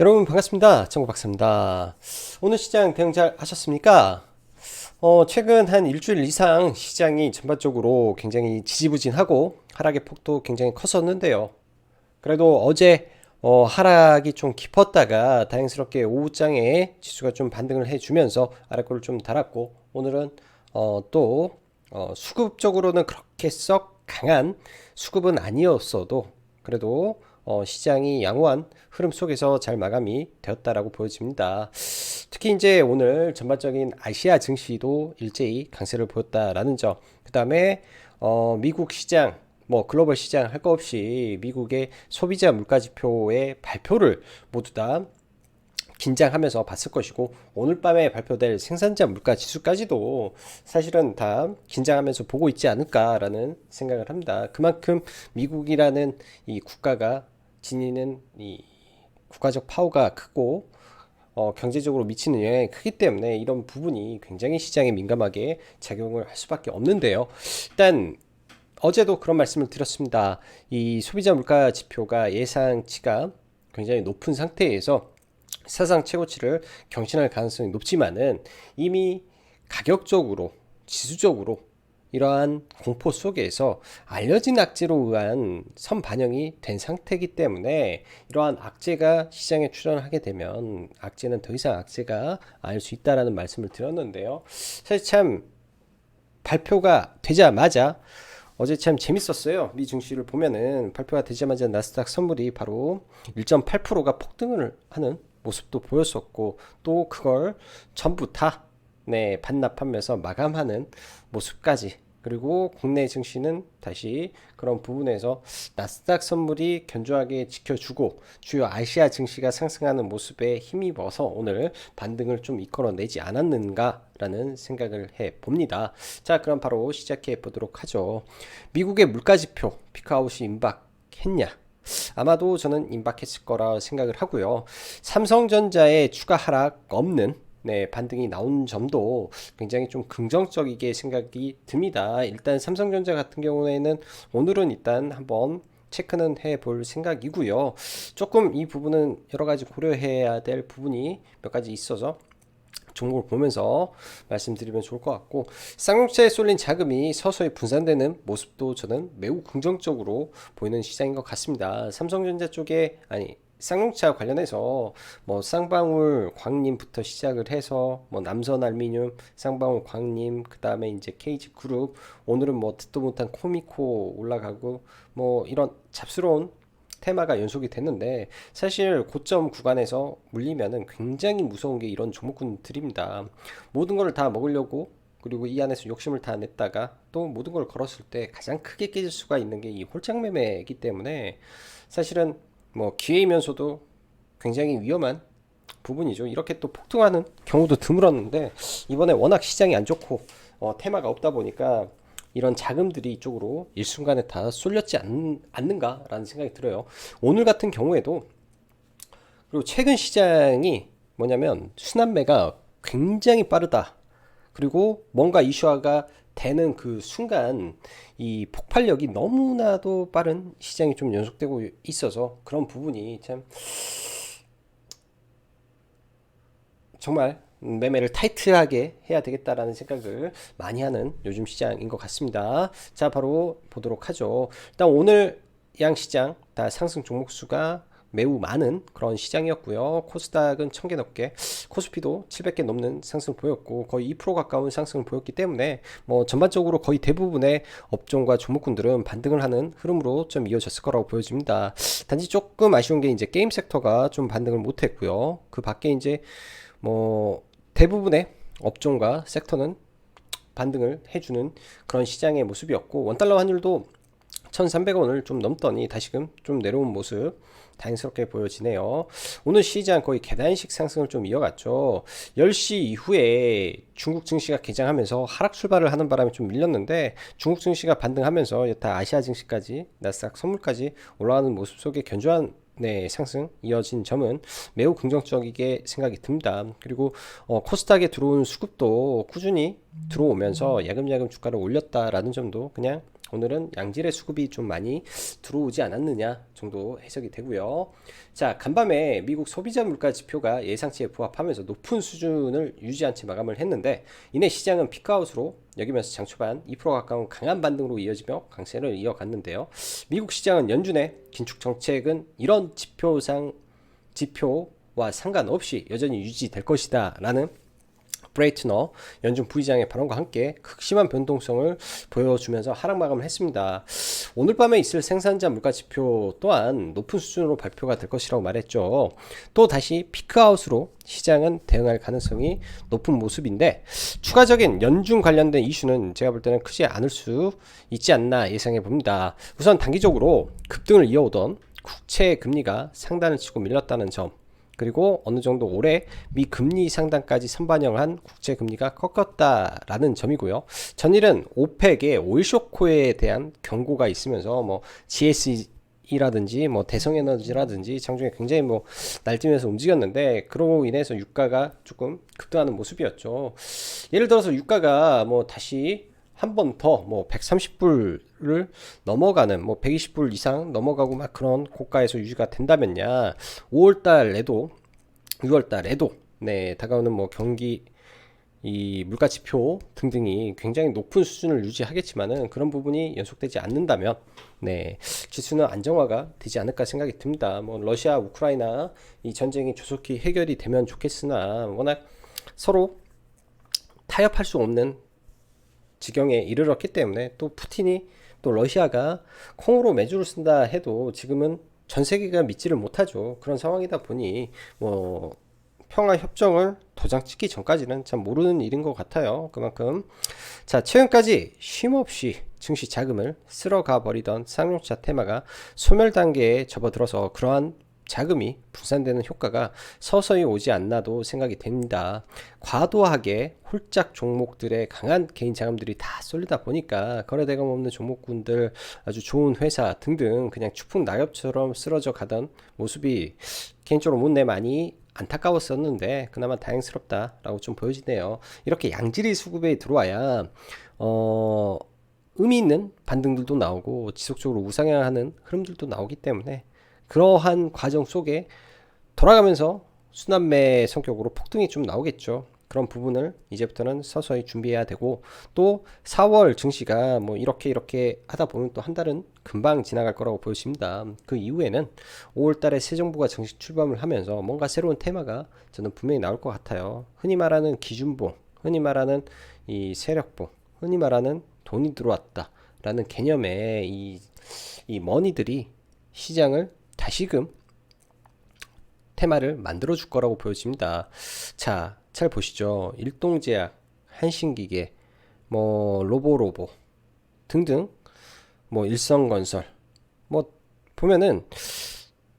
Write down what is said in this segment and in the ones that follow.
여러분 반갑습니다. 정구박사입니다. 오늘 시장 대응 잘 하셨습니까? 최근 한 일주일 이상 시장이 전반적으로 굉장히 지지부진하고 하락의 폭도 굉장히 컸었는데요. 그래도 어제 하락이 좀 깊었다가 다행스럽게 오후장에 지수가 좀 반등을 해주면서 아래꼴을 좀 달았고, 오늘은 또 수급적으로는 그렇게 썩 강한 수급은 아니었어도 그래도 시장이 양호한 흐름 속에서 잘 마감이 되었다라고 보여집니다. 특히 이제 오늘 전반적인 아시아 증시도 일제히 강세를 보였다라는 점, 그 다음에 미국 시장, 뭐 글로벌 시장 할 거 없이 미국의 소비자 물가지표의 발표를 모두 다 긴장하면서 봤을 것이고, 오늘 밤에 발표될 생산자 물가 지수까지도 사실은 다 긴장하면서 보고 있지 않을까라는 생각을 합니다. 그만큼 미국이라는 이 국가가 지니는 이 국가적 파워가 크고 경제적으로 미치는 영향이 크기 때문에 이런 부분이 굉장히 시장에 민감하게 작용을 할 수밖에 없는데요. 일단 어제도 그런 말씀을 드렸습니다. 이 소비자 물가 지표가 예상치가 굉장히 높은 상태에서 사상 최고치를 경신할 가능성이 높지만은 이미 가격적으로, 지수적으로 이러한 공포 속에서 알려진 악재로 의한 선반영이 된 상태이기 때문에, 이러한 악재가 시장에 출현하게 되면 악재는 더 이상 악재가 아닐 수 있다라는 말씀을 드렸는데요. 사실 참 발표가 되자마자 어제 참 재밌었어요. 미 증시를 보면은 발표가 되자마자 나스닥 선물이 바로 1.8%가 폭등을 하는 모습도 보였었고, 또 그걸 전부 다 반납하면서 마감하는 모습까지, 그리고 국내 증시는 다시 그런 부분에서 나스닥 선물이 견조하게 지켜주고 주요 아시아 증시가 상승하는 모습에 힘입어서 오늘 반등을 좀 이끌어내지 않았는가라는 생각을 해 봅니다. 자, 그럼 바로 시작해 보도록 하죠. 미국의 물가지표 피크아웃이 임박했냐? 아마도 저는 임박했을 거라 생각을 하고요. 삼성전자의 추가 하락 없는 반등이 나온 점도 굉장히 좀 긍정적이게 생각이 듭니다. 일단 삼성전자 같은 경우에는 오늘은 일단 한번 체크는 해볼 생각이고요. 조금 이 부분은 여러 가지 고려해야 될 부분이 몇 가지 있어서 종목을 보면서 말씀드리면 좋을 것 같고, 쌍용차에 쏠린 자금이 서서히 분산되는 모습도 저는 매우 긍정적으로 보이는 시장인 것 같습니다. 삼성전자 쪽에, 아니 쌍용차 관련해서 뭐 쌍방울 광림부터 시작을 해서 뭐 남선알미늄, 쌍방울 광림, 그 다음에 이제 KG 그룹, 오늘은 뭐 듣도 못한 코미코 올라가고, 뭐 이런 잡스러운 테마가 연속이 됐는데, 사실 고점 구간에서 물리면은 굉장히 무서운 게 이런 종목군들입니다. 모든 걸 다 먹으려고, 그리고 이 안에서 욕심을 다 냈다가 또 모든 걸 걸었을 때 가장 크게 깨질 수가 있는 게 이 홀짝 매매이기 때문에, 사실은 뭐 기회이면서도 굉장히 위험한 부분이죠. 이렇게 또 폭등하는 경우도 드물었는데, 이번에 워낙 시장이 안 좋고 테마가 없다 보니까 이런 자금들이 이쪽으로 일순간에 다 쏠렸지 않는가라는 생각이 들어요. 오늘 같은 경우에도, 그리고 최근 시장이 뭐냐면 순환매가 굉장히 빠르다. 그리고 뭔가 이슈화가 되는 그 순간 이 폭발력이 너무나도 빠른 시장이 좀 연속되고 있어서, 그런 부분이 참 정말 매매를 타이트하게 해야 되겠다라는 생각을 많이 하는 요즘 시장인 것 같습니다. 자, 바로 보도록 하죠. 일단 오늘 양 시장 다 상승 종목 수가 매우 많은 그런 시장이었고요. 코스닥은 1000개 넘게, 코스피도 700개 넘는 상승을 보였고 거의 2% 가까운 상승을 보였기 때문에 뭐 전반적으로 거의 대부분의 업종과 종목군들은 반등을 하는 흐름으로 좀 이어졌을 거라고 보여집니다. 단지 조금 아쉬운 게 이제 게임 섹터가 좀 반등을 못했고요. 그 밖에 이제 뭐 대부분의 업종과 섹터는 반등을 해주는 그런 시장의 모습이었고, 원달러 환율도 1300원을 좀 넘더니 다시금 좀 내려온 모습 다행스럽게 보여지네요. 오늘 시장 거의 계단식 상승을 좀 이어갔죠. 10시 이후에 중국 증시가 개장하면서 하락 출발을 하는 바람에 좀 밀렸는데, 중국 증시가 반등하면서 여타 아시아 증시까지 나스닥 선물까지 올라가는 모습 속에 견조한 상승 이어진 점은 매우 긍정적이게 생각이 듭니다. 그리고 코스닥에 들어온 수급도 꾸준히 들어오면서 야금야금 주가를 올렸다라는 점도 그냥 오늘은 양질의 수급이 좀 많이 들어오지 않았느냐 정도 해석이 되고요. 자, 간밤에 미국 소비자 물가 지표가 예상치에 부합하면서 높은 수준을 유지한 채 마감을 했는데, 이내 시장은 피크아웃으로 여기면서 장 초반 2% 가까운 강한 반등으로 이어지며 강세를 이어갔는데요. 미국 시장은 연준의 긴축 정책은 이런 지표와 상관없이 여전히 유지될 것이다 라는 브레이트너 연준 부의장의 발언과 함께 극심한 변동성을 보여주면서 하락 마감을 했습니다. 오늘 밤에 있을 생산자 물가 지표 또한 높은 수준으로 발표가 될 것이라고 말했죠. 또 다시 피크아웃으로 시장은 대응할 가능성이 높은 모습인데, 추가적인 연준 관련된 이슈는 제가 볼 때는 크지 않을 수 있지 않나 예상해 봅니다. 우선 단기적으로 급등을 이어오던 국채 금리가 상단을 치고 밀렸다는 점, 그리고 어느 정도 올해 미 금리 상단까지 선반영한 국채 금리가 꺾였다라는 점이고요. 전일은 오펙의 오일 쇼크에 대한 경고가 있으면서 뭐 GSE라든지 뭐 대성에너지라든지 장중에 굉장히 뭐 날뛰면서 움직였는데, 그로 인해서 유가가 조금 급등하는 모습이었죠. 예를 들어서 유가가 뭐 다시 한 번 더 뭐 130불을 넘어가는, 뭐 120불 이상 넘어가고 막 그런 고가에서 유지가 된다면야 5월달에도 6월달에도 네, 다가오는 뭐 경기 이 물가 지표 등등이 굉장히 높은 수준을 유지하겠지만은, 그런 부분이 연속되지 않는다면 네, 지수는 안정화가 되지 않을까 생각이 듭니다. 뭐 러시아 우크라이나 이 전쟁이 조속히 해결이 되면 좋겠으나, 워낙 서로 타협할 수 없는 지경에 이르렀기 때문에, 또 푸틴이 또 러시아가 콩으로 매주를 쓴다 해도 지금은 전 세계가 믿지를 못하죠. 그런 상황이다 보니 뭐 평화 협정을 도장 찍기 전까지는 참 모르는 일인 것 같아요. 그만큼 자, 최근까지 쉼없이 증시 자금을 쓸어가 버리던 쌍용차 테마가 소멸 단계에 접어들어서 그러한 자금이 분산되는 효과가 서서히 오지 않나도 생각이 됩니다. 과도하게 홀짝 종목들의 강한 개인 자금들이 다 쏠리다 보니까 거래대금 없는 종목군들, 아주 좋은 회사 등등 그냥 추풍 낙엽처럼 쓰러져 가던 모습이 개인적으로 못내 많이 안타까웠었는데, 그나마 다행스럽다라고 좀 보여지네요. 이렇게 양질의 수급에 들어와야 의미 있는 반등들도 나오고 지속적으로 우상향하는 흐름들도 나오기 때문에, 그러한 과정 속에 돌아가면서 순환매 성격으로 폭등이 좀 나오겠죠. 그런 부분을 이제부터는 서서히 준비해야 되고, 또 4월 증시가 뭐 이렇게 하다 보면 또 한 달은 금방 지나갈 거라고 보여집니다. 그 이후에는 5월 달에 새 정부가 정식 출범을 하면서 뭔가 새로운 테마가 저는 분명히 나올 것 같아요. 흔히 말하는 기준봉, 흔히 말하는 이 세력봉, 흔히 말하는 돈이 들어왔다 라는 개념의 이 머니들이 시장을 다시금 테마를 만들어 줄 거라고 보여집니다. 자, 잘 보시죠. 일동제약, 한신기계, 뭐 로보로보 등등, 뭐 일성건설, 뭐 보면은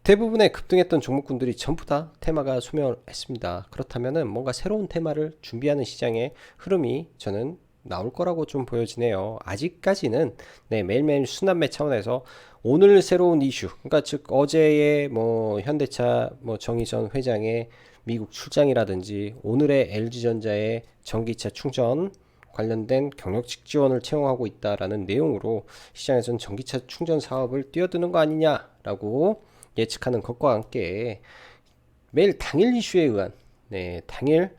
대부분의 급등했던 종목군들이 전부 다 테마가 소멸했습니다. 그렇다면은 뭔가 새로운 테마를 준비하는 시장의 흐름이 저는 나올 거라고 좀 보여지네요. 아직까지는 네, 매일매일 순환매 차원에서 오늘 새로운 이슈, 그러니까 즉 어제의 뭐 현대차 뭐 정의선 회장의 미국 출장이라든지, 오늘의 LG전자의 전기차 충전 관련된 경력직 지원을 채용하고 있다라는 내용으로 시장에서는 전기차 충전 사업을 뛰어드는 거 아니냐라고 예측하는 것과 함께, 매일 당일 이슈에 의한 네, 당일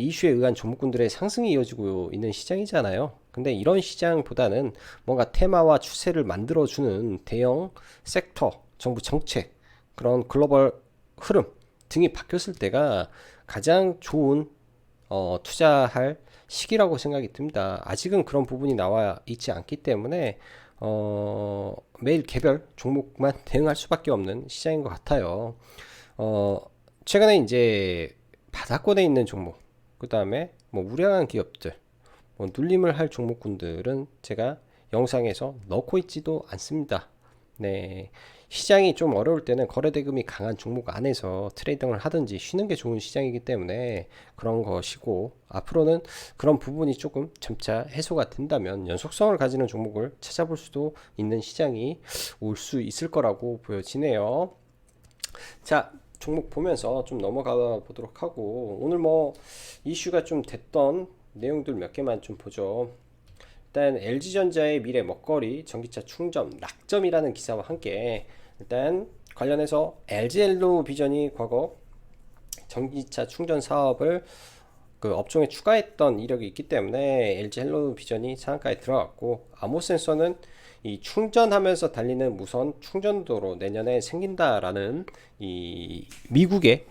이슈에 의한 종목군들의 상승이 이어지고 있는 시장이잖아요. 근데 이런 시장보다는 뭔가 테마와 추세를 만들어주는 대형 섹터, 정부 정책, 그런 글로벌 흐름 등이 바뀌었을 때가 가장 좋은 투자할 시기라고 생각이 듭니다. 아직은 그런 부분이 나와 있지 않기 때문에 매일 개별 종목만 대응할 수밖에 없는 시장인 것 같아요. 최근에 이제 바닥권에 있는 종목, 그 다음에 뭐 우량한 기업들, 뭐 눌림을 할 종목군들은 제가 영상에서 넣고 있지도 않습니다. 네, 시장이 좀 어려울 때는 거래대금이 강한 종목 안에서 트레이딩을 하든지 쉬는 게 좋은 시장이기 때문에 그런 것이고, 앞으로는 그런 부분이 조금 점차 해소가 된다면 연속성을 가지는 종목을 찾아볼 수도 있는 시장이 올 수 있을 거라고 보여지네요. 자, 종목 보면서 좀 넘어가 보도록 하고, 오늘 뭐 이슈가 좀 됐던 내용들 몇 개만 좀 보죠. 일단 LG전자의 미래 먹거리 전기차 충전 낙점이라는 기사와 함께 일단 관련해서 LG엘로비전이 과거 전기차 충전 사업을 그 업종에 추가했던 이력이 있기 때문에 LG 헬로비전이 상한가에 들어갔고, 암호센서는 이 충전하면서 달리는 무선 충전도로 내년에 생긴다라는 이 미국의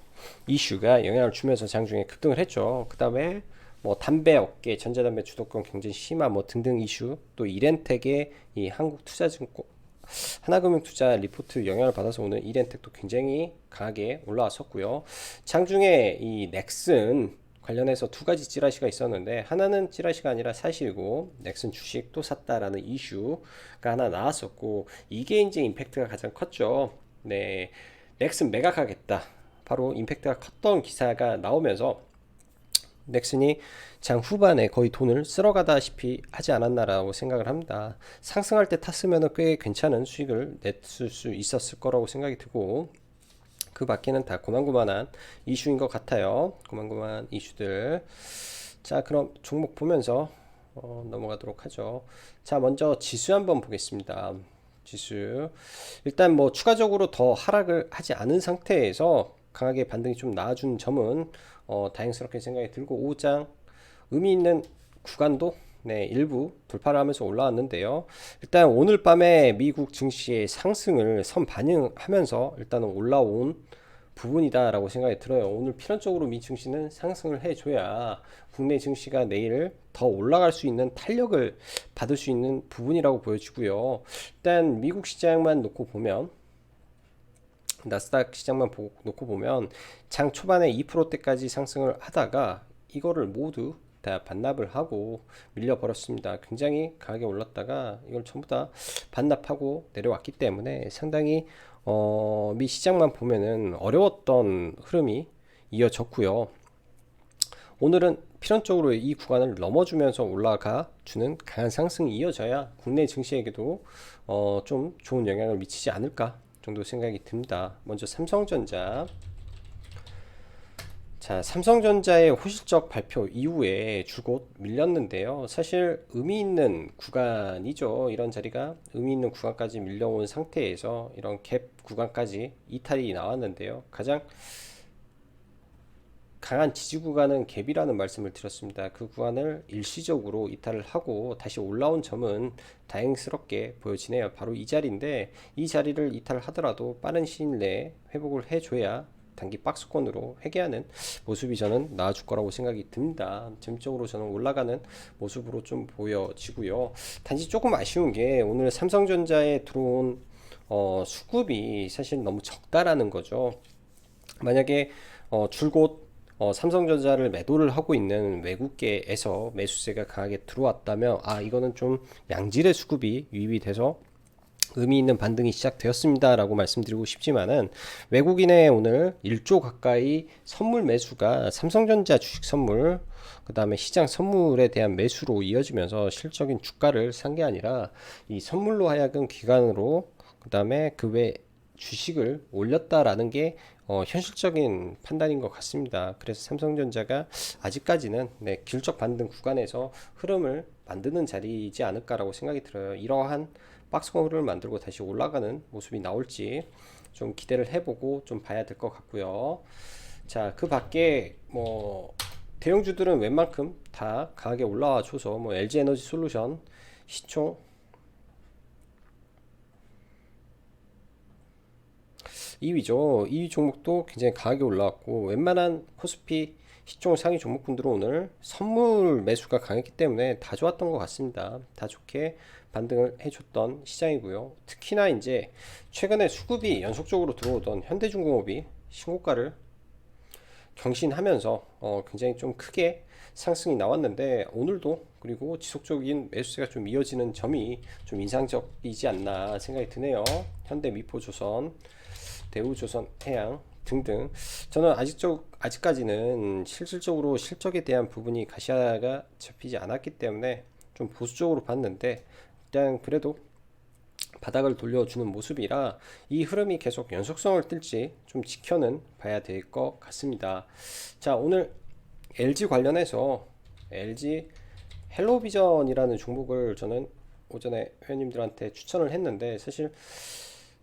이슈가 영향을 주면서 장중에 급등을 했죠. 그 다음에 뭐 담배 업계, 전자담배 주도권 경쟁 심화 뭐 등등 이슈, 또 이렌텍의 이 한국투자증권 하나금융투자 리포트 영향을 받아서 오늘 이렌텍도 굉장히 강하게 올라왔었고요. 장중에 이 넥슨 관련해서 두 가지 찌라시가 있었는데, 하나는 찌라시가 아니라 사실이고 넥슨 주식 또 샀다라는 이슈가 하나 나왔었고, 이게 이제 임팩트가 가장 컸죠. 네, 넥슨 매각하겠다, 바로 임팩트가 컸던 기사가 나오면서 넥슨이 장 후반에 거의 돈을 쓸어가다시피 하지 않았나라고 생각을 합니다. 상승할 때 탔으면 꽤 괜찮은 수익을 냈을 수 있었을 거라고 생각이 들고, 그 밖에는 다 고만고만한 이슈인 것 같아요. 고만고만한 이슈들. 자, 그럼 종목 보면서 넘어가도록 하죠. 자, 먼저 지수 한번 보겠습니다. 지수 일단 뭐 추가적으로 더 하락을 하지 않은 상태에서 강하게 반등이 좀 나와준 점은 다행스럽게 생각이 들고, 5장 의미 있는 구간도 네, 일부 돌파를 하면서 올라왔는데요. 일단 오늘 밤에 미국 증시의 상승을 선반영하면서 일단은 올라온 부분이다라고 생각이 들어요. 오늘 필연적으로 미 증시는 상승을 해줘야 국내 증시가 내일 더 올라갈 수 있는 탄력을 받을 수 있는 부분이라고 보여지고요. 일단 미국 시장만 놓고 보면, 나스닥 시장만 놓고 보면 장 초반에 2%대까지 상승을 하다가 이거를 모두 다 반납을 하고 밀려버렸습니다. 굉장히 강하게 올랐다가 이걸 전부 다 반납하고 내려왔기 때문에 상당히 미 시장만 보면은 어려웠던 흐름이 이어졌고요. 오늘은 필연적으로 이 구간을 넘어주면서 올라가 주는 강한 상승이 이어져야 국내 증시에게도 좀 좋은 영향을 미치지 않을까 정도 생각이 듭니다. 먼저 삼성전자. 자, 삼성전자의 호실적 발표 이후에 줄곧 밀렸는데요. 사실 의미 있는 구간이죠. 이런 자리가 의미 있는 구간까지 밀려온 상태에서 이런 갭 구간까지 이탈이 나왔는데요. 가장 강한 지지 구간은 갭이라는 말씀을 드렸습니다. 그 구간을 일시적으로 이탈을 하고 다시 올라온 점은 다행스럽게 보여지네요. 바로 이 자리인데, 이 자리를 이탈하더라도 빠른 시일 내에 회복을 해줘야 단기 박스권으로 회귀하는 모습이 저는 나와줄 거라고 생각이 듭니다. 전적으로 저는 올라가는 모습으로 좀 보여지고요. 단지 조금 아쉬운 게 오늘 삼성전자에 들어온 수급이 사실 너무 적다라는 거죠. 만약에 줄곧 삼성전자를 매도를 하고 있는 외국계에서 매수세가 강하게 들어왔다면, 이거는 좀 양질의 수급이 유입이 돼서 의미 있는 반등이 시작되었습니다 라고 말씀드리고 싶지만은, 외국인의 오늘 1조 가까이 선물 매수가 삼성전자 주식 선물, 그 다음에 시장 선물에 대한 매수로 이어지면서 실적인 주가를 산 게 아니라 이 선물로 하여금 기관으로 그 다음에 그 외 주식을 올렸다라는 게 현실적인 판단인 것 같습니다. 그래서 삼성전자가 아직까지는 기술적 반등 구간에서 흐름을 만드는 자리이지 않을까라고 생각이 들어요. 이러한 박스권 흐름을 만들고 다시 올라가는 모습이 나올지 좀 기대를 해보고 좀 봐야 될 것 같고요. 자, 그 밖에 뭐 대형주들은 웬만큼 다 강하게 올라와 줘서 뭐 LG에너지솔루션 시총 2위죠. 2위 종목도 굉장히 강하게 올라왔고, 웬만한 코스피 시총 상위 종목군들은 오늘 선물 매수가 강했기 때문에 다 좋았던 것 같습니다. 다 좋게 반등을 해줬던 시장이고요. 특히나 이제 최근에 수급이 연속적으로 들어오던 현대중공업이 신고가를 경신하면서 굉장히 좀 크게 상승이 나왔는데, 오늘도 그리고 지속적인 매수세가 좀 이어지는 점이 좀 인상적이지 않나 생각이 드네요. 현대미포조선, 대우조선해양 등등. 저는 아직까지는 실질적으로 실적에 대한 부분이 가시화가 잡히지 않았기 때문에 좀 보수적으로 봤는데, 일단 그래도 바닥을 돌려주는 모습이라 이 흐름이 계속 연속성을 띨지 좀 지켜는 봐야 될 것 같습니다. 자, 오늘 LG 관련해서 LG 헬로비전이라는 종목을 저는 오전에 회원님들한테 추천을 했는데 사실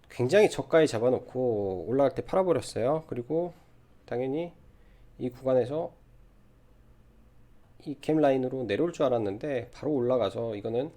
굉장히 저가에 잡아놓고 올라갈 때 팔아버렸어요. 그리고 당연히 이 구간에서 이 갭 라인으로 내려올 줄 알았는데 바로 올라가서 이거는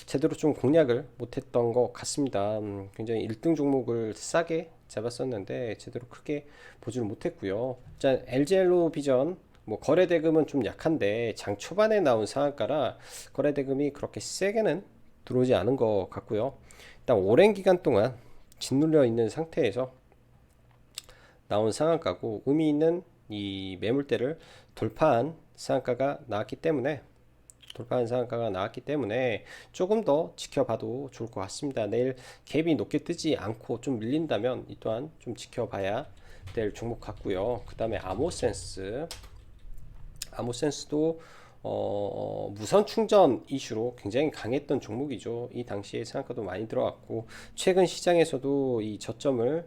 제대로 좀 공략을 못했던 것 같습니다. 굉장히 1등 종목을 싸게 잡았었는데 제대로 크게 보지를 못했고요. 자, LG엘로 비전 뭐 거래 대금은 좀 약한데 장 초반에 나온 상한가라 거래 대금이 그렇게 세게는 들어오지 않은 것 같고요. 일단 오랜 기간 동안 짓눌려 있는 상태에서 나온 상한가고 의미 있는 이 매물대를 돌파한 상한가가 나왔기 때문에 조금 더 지켜봐도 좋을 것 같습니다. 내일 갭이 높게 뜨지 않고 좀 밀린다면 이 또한 좀 지켜봐야 될 종목 같고요. 그 다음에 아모센스도 무선 충전 이슈로 굉장히 강했던 종목이죠. 이 당시에 상한가도 많이 들어갔고 최근 시장에서도 이 저점을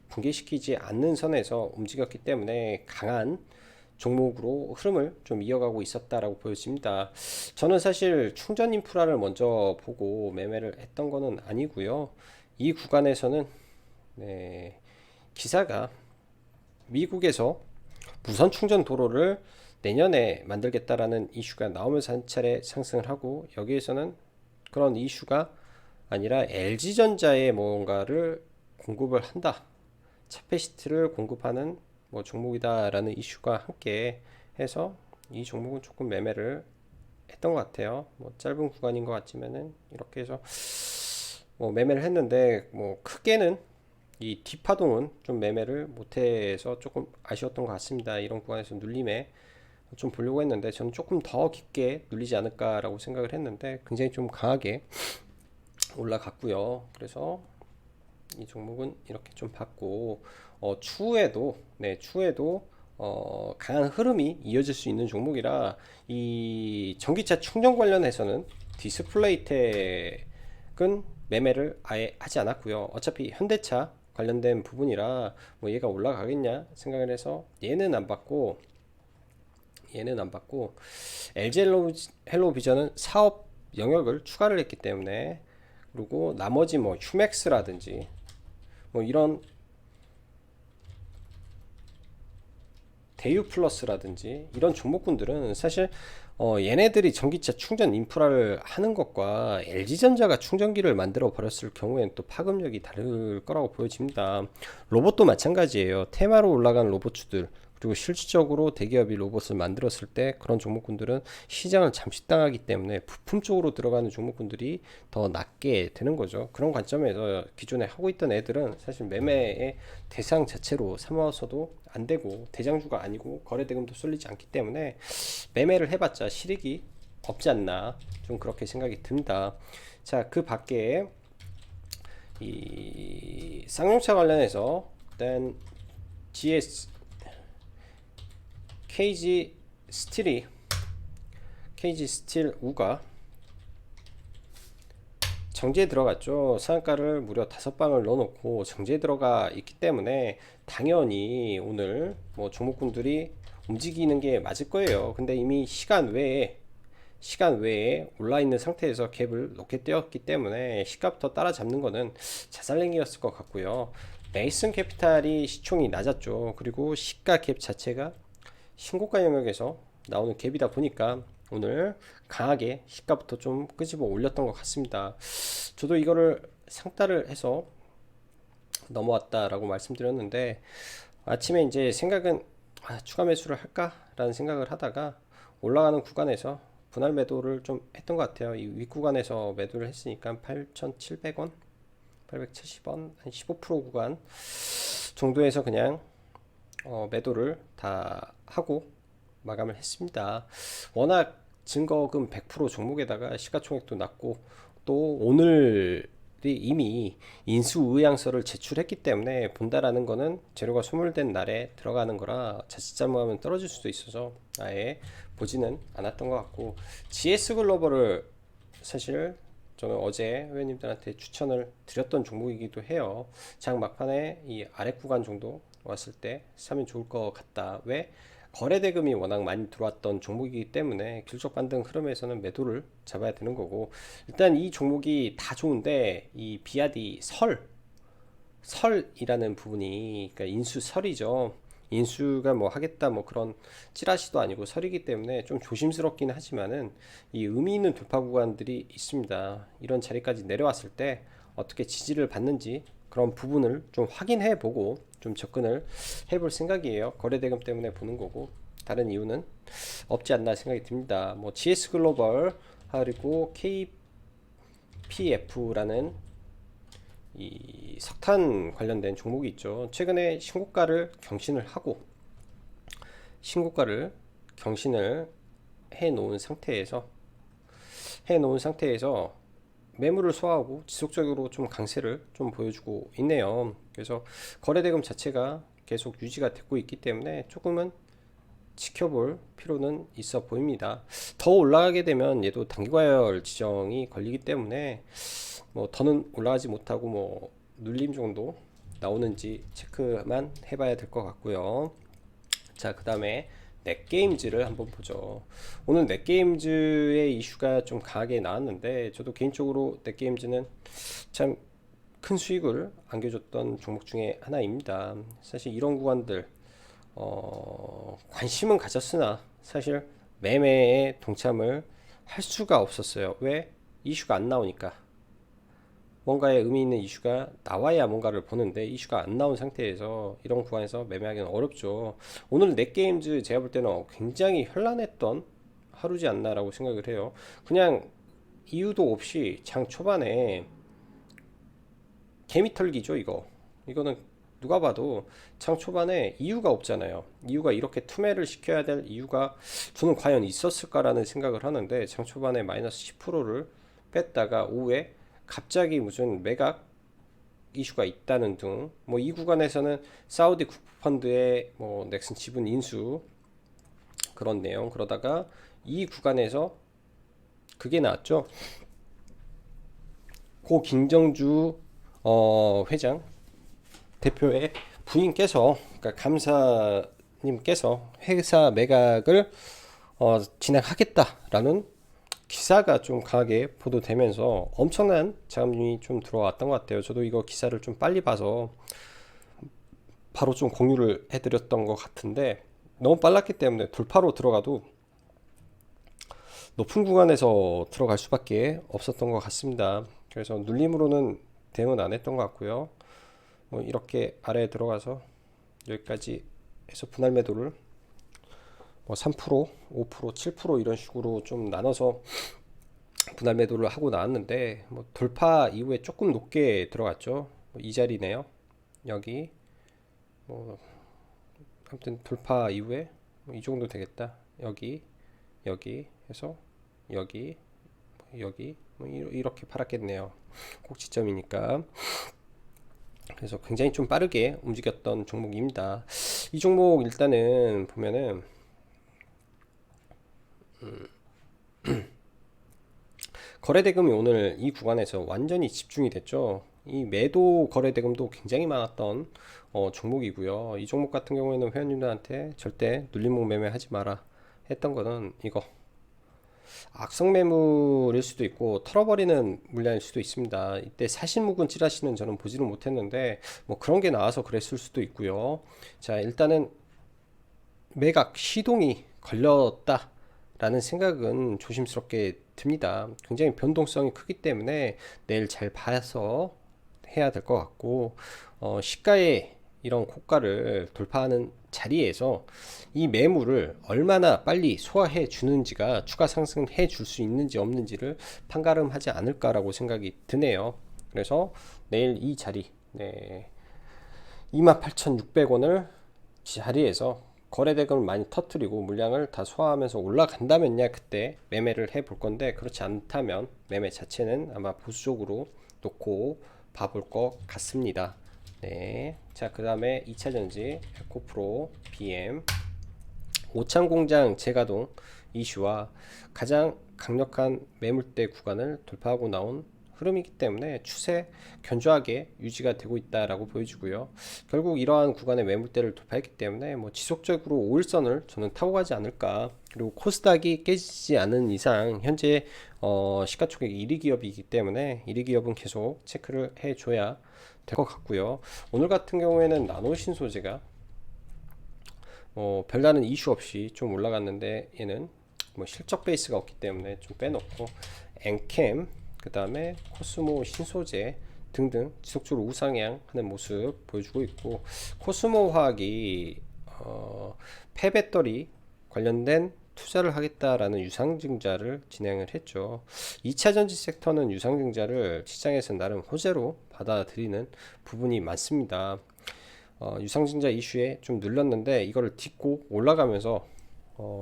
붕괴시키지 않는 선에서 움직였기 때문에 강한 종목으로 흐름을 좀 이어가고 있었다라고 보여집니다. 저는 사실 충전 인프라를 먼저 보고 매매를 했던 거는 아니고요. 이 구간에서는 네, 기사가 미국에서 무선 충전 도로를 내년에 만들겠다라는 이슈가 나오면서 한 차례 상승을 하고 여기에서는 그런 이슈가 아니라 LG전자에 뭔가를 공급을 한다. 차페시트를 공급하는 뭐 종목이다라는 이슈가 함께 해서 이 종목은 조금 매매를 했던 것 같아요. 뭐 짧은 구간인 것 같지만은 이렇게 해서 뭐 매매를 했는데 뭐 크게는 이 뒷파동은 좀 매매를 못해서 조금 아쉬웠던 것 같습니다. 이런 구간에서 눌림에 좀 보려고 했는데 저는 조금 더 깊게 눌리지 않을까라고 생각을 했는데 굉장히 좀 강하게 올라갔고요. 그래서 이 종목은 이렇게 좀 봤고 추후에도 강한 흐름이 이어질 수 있는 종목이라 이 전기차 충전 관련해서는 디스플레이텍은 매매를 아예 하지 않았고요. 어차피 현대차 관련된 부분이라 뭐 얘가 올라가겠냐 생각을 해서 얘는 안 받고 LG 헬로비전은 사업 영역을 추가를 했기 때문에 그리고 나머지 뭐 휴맥스라든지 뭐 이런 대유 플러스라든지 이런 종목군들은 사실 얘네들이 전기차 충전 인프라를 하는 것과 LG전자가 충전기를 만들어 버렸을 경우에는 또 파급력이 다를 거라고 보여집니다. 로봇도 마찬가지예요. 테마로 올라간 로봇주들 그리고 실질적으로 대기업이 로봇을 만들었을 때 그런 종목군들은 시장을 잠식당하기 때문에 부품 쪽으로 들어가는 종목군들이 더 낮게 되는 거죠. 그런 관점에서 기존에 하고 있던 애들은 사실 매매의 대상 자체로 삼아서도 안 되고 대장주가 아니고 거래대금도 쏠리지 않기 때문에 매매를 해봤자 실익이 없지 않나 좀 그렇게 생각이 듭니다. 자, 그 밖에 이 쌍용차 관련해서 일단 KG 스틸 우가 정지에 들어갔죠. 상한가를 무려 5방을 넣어놓고 정지에 들어가 있기 때문에 당연히 오늘 뭐 종목군들이 움직이는 게 맞을 거예요. 근데 이미 시간 외에 올라 있는 상태에서 갭을 높게 떼었기 때문에 시가부터 따라잡는 거는 자살행위였을 것 같고요. 메이슨 캐피탈이 시총이 낮았죠. 그리고 시가 갭 자체가 신고가 영역에서 나오는 갭이다 보니까 오늘 강하게 시가부터 좀 끄집어 올렸던 것 같습니다. 저도 이거를 상따를 해서 넘어왔다라고 말씀드렸는데 아침에 이제 생각은 추가 매수를 할까라는 생각을 하다가 올라가는 구간에서 분할 매도를 좀 했던 것 같아요. 이 윗구간에서 매도를 했으니까 8,700원, 870원, 한 15% 구간 정도에서 그냥 매도를 다 하고 마감을 했습니다. 워낙 증거금 100% 종목에다가 시가총액도 낮고 또 오늘이 이미 인수의향서를 제출했기 때문에 본다라는 거는 재료가 소멸된 날에 들어가는 거라 자칫 잘못하면 떨어질 수도 있어서 아예 보지는 않았던 것 같고 GS글로벌을 사실 저는 어제 회원님들한테 추천을 드렸던 종목이기도 해요. 장 막판에 이 아래 구간 정도 왔을 때 사면 좋을 것 같다. 왜? 거래 대금이 워낙 많이 들어왔던 종목이기 때문에 길쭉 반등 흐름에서는 매도를 잡아야 되는 거고, 일단 이 종목이 다 좋은데 이 비아디 설이라는 부분이, 그러니까 인수설이죠. 인수가 뭐 하겠다 뭐 그런 찌라시도 아니고 설이기 때문에 좀 조심스럽긴 하지만은 이 의미 있는 돌파 구간들이 있습니다. 이런 자리까지 내려왔을 때 어떻게 지지를 받는지 그런 부분을 좀 확인해 보고 좀 접근을 해볼 생각이에요. 거래대금 때문에 보는 거고 다른 이유는 없지 않나 생각이 듭니다. 뭐 GS 글로벌 그리고 KPF라는 이 석탄 관련된 종목이 있죠. 최근에 신고가를 경신을 해 놓은 상태에서 매물을 소화하고 지속적으로 좀 강세를 좀 보여주고 있네요. 그래서 거래대금 자체가 계속 유지가 되고 있기 때문에 조금은 지켜볼 필요는 있어 보입니다. 더 올라가게 되면 얘도 단기과열 지정이 걸리기 때문에 뭐 더는 올라가지 못하고 뭐 눌림 정도 나오는지 체크만 해봐야 될 것 같고요. 자, 그 다음에 넷게임즈를 한번 보죠. 오늘 넷게임즈의 이슈가 좀 강하게 나왔는데 저도 개인적으로 넷게임즈는 참 큰 수익을 안겨줬던 종목 중에 하나입니다. 사실 이런 구간들 관심은 가졌으나 사실 매매에 동참을 할 수가 없었어요. 왜? 이슈가 안 나오니까. 뭔가의 의미 있는 이슈가 나와야 뭔가를 보는데 이슈가 안 나온 상태에서 이런 구간에서 매매하기는 어렵죠. 오늘 넷게임즈 제가 볼 때는 굉장히 현란했던 하루지 않나라고 생각을 해요. 그냥 이유도 없이 장 초반에 개미털기죠. 이거는 누가 봐도 장 초반에 이유가 없잖아요. 이유가 이렇게 투매를 시켜야 될 이유가 저는 과연 있었을까라는 생각을 하는데 장 초반에 마이너스 10%를 뺐다가 오후에 갑자기 무슨 매각 이슈가 있다는 등 뭐 이 구간에서는 사우디 국부펀드의 뭐 넥슨 지분 인수 그런 내용, 그러다가 이 구간에서 그게 나왔죠. 고 김정주 회장 대표의 부인께서, 그러니까 감사님께서 회사 매각을 진행하겠다라는 기사가 좀 강하게 보도되면서 엄청난 자금이 좀 들어왔던 것 같아요. 저도 이거 기사를 좀 빨리 봐서 바로 좀 공유를 해드렸던 것 같은데 너무 빨랐기 때문에 돌파로 들어가도 높은 구간에서 들어갈 수밖에 없었던 것 같습니다. 그래서 눌림으로는 대응은 안 했던 것 같고요. 뭐 이렇게 아래에 들어가서 여기까지 해서 분할 매도를 뭐 3%, 5%, 7% 이런 식으로 좀 나눠서 분할 매도를 하고 나왔는데 뭐 돌파 이후에 조금 높게 들어갔죠. 뭐이 자리네요. 여기 뭐 아무튼 돌파 이후에 뭐이 정도 되겠다. 여기 해서 여기 뭐 이렇게 팔았겠네요. 꼭지점이니까. 그래서 굉장히 좀 빠르게 움직였던 종목입니다. 이 종목 일단은 보면은 거래대금이 오늘 이 구간에서 완전히 집중이 됐죠. 이 매도 거래대금도 굉장히 많았던 종목이고요. 이 종목 같은 경우에는 회원님들한테 절대 눌림목 매매하지 마라 했던 거는 이거 악성 매물일 수도 있고 털어버리는 물량일 수도 있습니다. 이때 사실무근 찌라시는 저는 보지를 못했는데 뭐 그런 게 나와서 그랬을 수도 있고요. 자, 일단은 매각 시동이 걸렸다 라는 생각은 조심스럽게 듭니다. 굉장히 변동성이 크기 때문에 내일 잘 봐서 해야 될 것 같고, 시가의 이런 고가를 돌파하는 자리에서 이 매물을 얼마나 빨리 소화해 주는지가 추가 상승해 줄 수 있는지 없는지를 판가름하지 않을까라고 생각이 드네요. 그래서 내일 이 자리, 28,600원을 자리에서 거래대금을 많이 터뜨리고 물량을 다 소화하면서 올라간다면야 그때 매매를 해볼 건데, 그렇지 않다면 매매 자체는 아마 보수적으로 놓고 봐볼 것 같습니다. 네. 자, 그 다음에 2차전지 에코프로 BM 오창공장 재가동 이슈와 가장 강력한 매물대 구간을 돌파하고 나온 흐름이기 때문에 추세 견조하게 유지가 되고 있다라고 보여지고요. 결국 이러한 구간의 매물대를 돌파했기 때문에 뭐 지속적으로 5일선을 저는 타고 가지 않을까. 그리고 코스닥이 깨지지 않은 이상 현재 시가총액 1위 기업이기 때문에 1위 기업은 계속 체크를 해줘야 될 것 같고요. 오늘 같은 경우에는 나노신소재가 별다른 이슈 없이 좀 올라갔는데 얘는 뭐 실적 베이스가 없기 때문에 좀 빼놓고 엔캠 그 다음에 코스모 신소재 등등 지속적으로 우상향하는 모습 보여주고 있고, 코스모 화학이 폐배터리 관련된 투자를 하겠다라는 유상증자를 진행을 했죠. 2차 전지 섹터는 유상증자를 시장에서 나름 호재로 받아들이는 부분이 많습니다. 유상증자 이슈에 좀 눌렸는데 이거를 딛고 올라가면서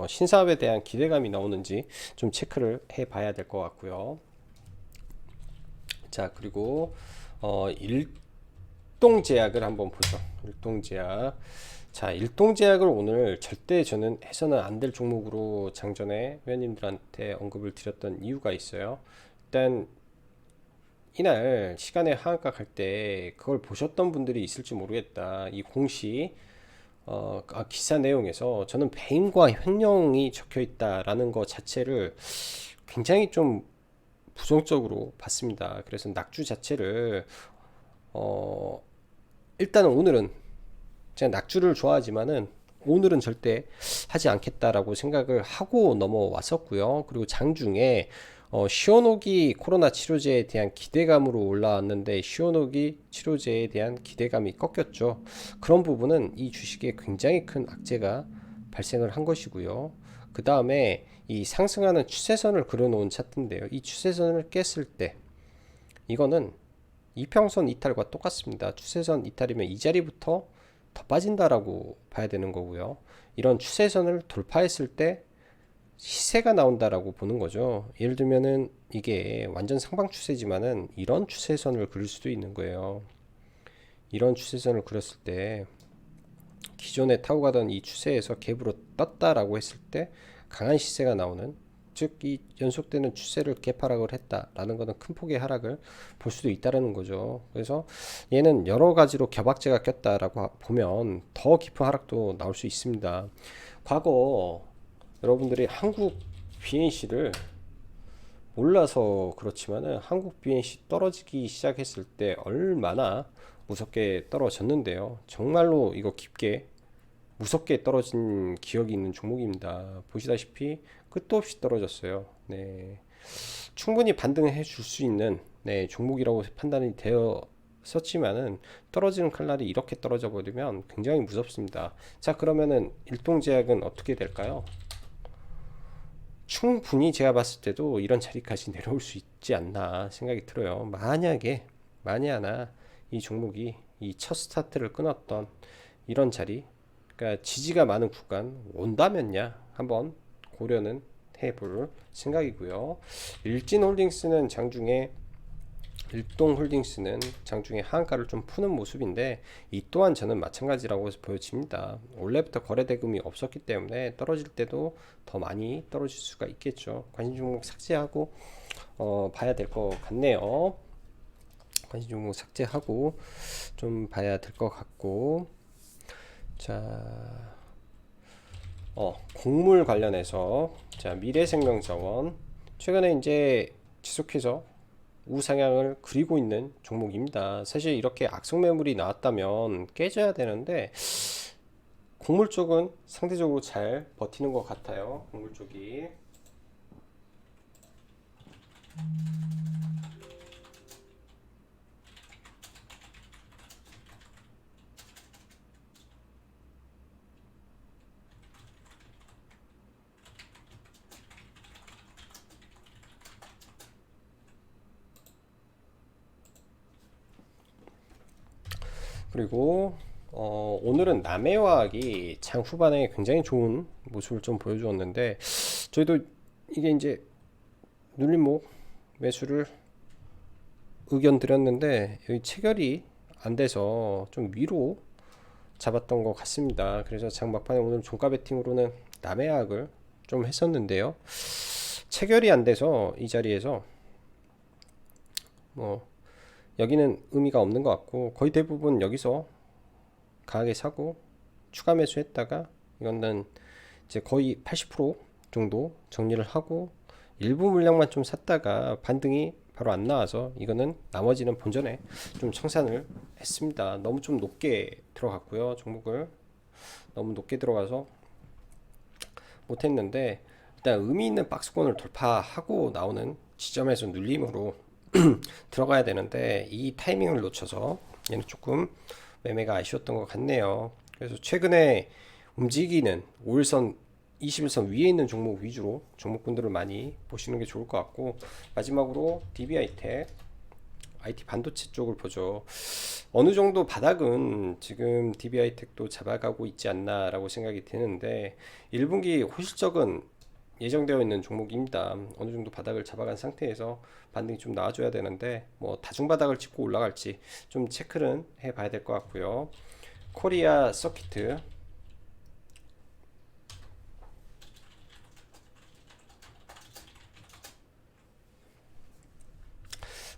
신사업에 대한 기대감이 나오는지 좀 체크를 해 봐야 될 것 같고요. 자, 그리고 일동제약을 한번 보죠. 일동제약. 자, 일동제약을 오늘 절대 저는 해서는 안 될 종목으로 장전에 회원님들한테 언급을 드렸던 이유가 있어요. 일단 이날 시간에 하한가 갈 때 그걸 보셨던 분들이 있을지 모르겠다. 이 공시 기사 내용에서 저는 배임과 횡령이 적혀 있다라는 것 자체를 굉장히 좀 부정적으로 봤습니다. 그래서 낙주 자체를 일단은 오늘은 제가 낙주를 좋아하지만은 오늘은 절대 하지 않겠다라고 생각을 하고 넘어왔었고요. 그리고 장중에 시오노기 코로나 치료제에 대한 기대감으로 올라왔는데 시오노기 치료제에 대한 기대감이 꺾였죠. 그런 부분은 이 주식에 굉장히 큰 악재가 발생을 한 것이고요. 그 다음에 이 상승하는 추세선을 그려놓은 차트인데요. 이 추세선을 깼을 때 이거는 이평선 이탈과 똑같습니다. 추세선 이탈이면 이 자리부터 더 빠진다라고 봐야 되는 거고요. 이런 추세선을 돌파했을 때 시세가 나온다라고 보는 거죠. 예를 들면은 이게 완전 상방 추세지만은 이런 추세선을 그릴 수도 있는 거예요. 이런 추세선을 그렸을 때 기존에 타고 가던 이 추세에서 갭으로 떴다라고 했을 때 강한 시세가 나오는, 즉 이 연속되는 추세를 갭하락을 했다라는 것은 큰 폭의 하락을 볼 수도 있다라는 거죠. 그래서 얘는 여러 가지로 겹악재가 꼈다라고 보면 더 깊은 하락도 나올 수 있습니다. 과거 여러분들이 한국 BNC를 몰라서 그렇지만은 한국 BNC 떨어지기 시작했을 때 얼마나 무섭게 떨어졌는데요. 정말로 이거 깊게 무섭게 떨어진 기억이 있는 종목입니다. 보시다시피 끝도 없이 떨어졌어요. 네, 충분히 반등해 줄 수 있는 종목이라고 판단이 되었었지만은 떨어지는 칼날이 이렇게 떨어져 버리면 굉장히 무섭습니다. 자, 그러면은 일동제약은 어떻게 될까요? 충분히 제가 봤을 때도 이런 자리까지 내려올 수 있지 않나 생각이 들어요. 만약에 하나 이 종목이 이 첫 스타트를 끊었던 이런 자리, 그러니까 지지가 많은 구간 온다면야 한번 고려는 해볼 생각이고요. 일동홀딩스는 장중에 하한가를 좀 푸는 모습인데 이 또한 저는 마찬가지라고 보여집니다. 원래부터 거래대금이 없었기 때문에 떨어질 때도 더 많이 떨어질 수가 있겠죠. 관심 종목 삭제하고 봐야 될 것 같네요. 관심 종목 삭제하고 좀 봐야 될 것 같고, 자, 곡물 관련해서 자, 미래생명자원 최근에 이제 지속해서 우상향을 그리고 있는 종목입니다. 사실 이렇게 악성 매물이 나왔다면 깨져야 되는데 곡물 쪽은 상대적으로 잘 버티는 것 같아요. 곡물 쪽이. 그리고 오늘은 남해화학이 장 후반에 굉장히 좋은 모습을 좀 보여주었는데 저희도 이게 이제 눌림목 매수를 의견 드렸는데 여기 체결이 안 돼서 좀 위로 잡았던 것 같습니다. 그래서 장 막판에 오늘 종가 베팅으로는 남해화학을 좀 했었는데요. 체결이 안 돼서 이 자리에서 뭐 여기는 의미가 없는 것 같고 거의 대부분 여기서 강하게 사고 추가 매수했다가 이거는 이제 거의 80% 정도 정리를 하고 일부 물량만 좀 샀다가 반등이 바로 안 나와서 이거는 나머지는 본전에 좀 청산을 했습니다. 너무 좀 높게 들어갔고요. 종목을 너무 높게 들어가서 못했는데 일단 의미 있는 박스권을 돌파하고 나오는 지점에서 눌림으로 들어가야 되는데 이 타이밍을 놓쳐서 얘는 조금 매매가 아쉬웠던 것 같네요. 그래서 최근에 움직이는 5일선 21선 위에 있는 종목 위주로 종목군들을 많이 보시는 게 좋을 것 같고 마지막으로 DBI텍 IT 반도체 쪽을 보죠. 어느 정도 바닥은 지금 DBI텍도 잡아가고 있지 않나라고 생각이 드는데 1분기 호실적은 예정되어 있는 종목입니다. 어느 정도 바닥을 잡아간 상태에서 반등이 좀 나와줘야 되는데 뭐 다중바닥을 짚고 올라갈지 좀 체크는 해봐야 될 것 같고요. 코리아 서키트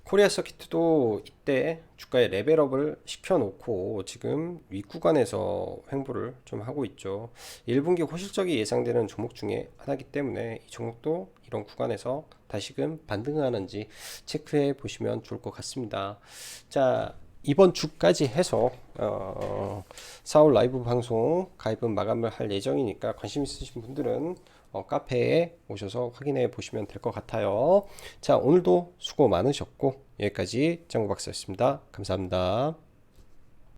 코리아 서키트도 이때 주가의 레벨업을 시켜놓고 지금 윗구간에서 횡보를 좀 하고 있죠. 1분기 호실적이 예상되는 종목 중에 하나이기 때문에 이 종목도 이런 구간에서 다시금 반등하는지 체크해 보시면 좋을 것 같습니다. 자, 이번 주까지 해서 4월 라이브 방송 가입은 마감을 할 예정이니까 관심 있으신 분들은 카페에 오셔서 확인해 보시면 될 것 같아요. 자, 오늘도 수고 많으셨고 여기까지 짱구 박사였습니다. 감사합니다.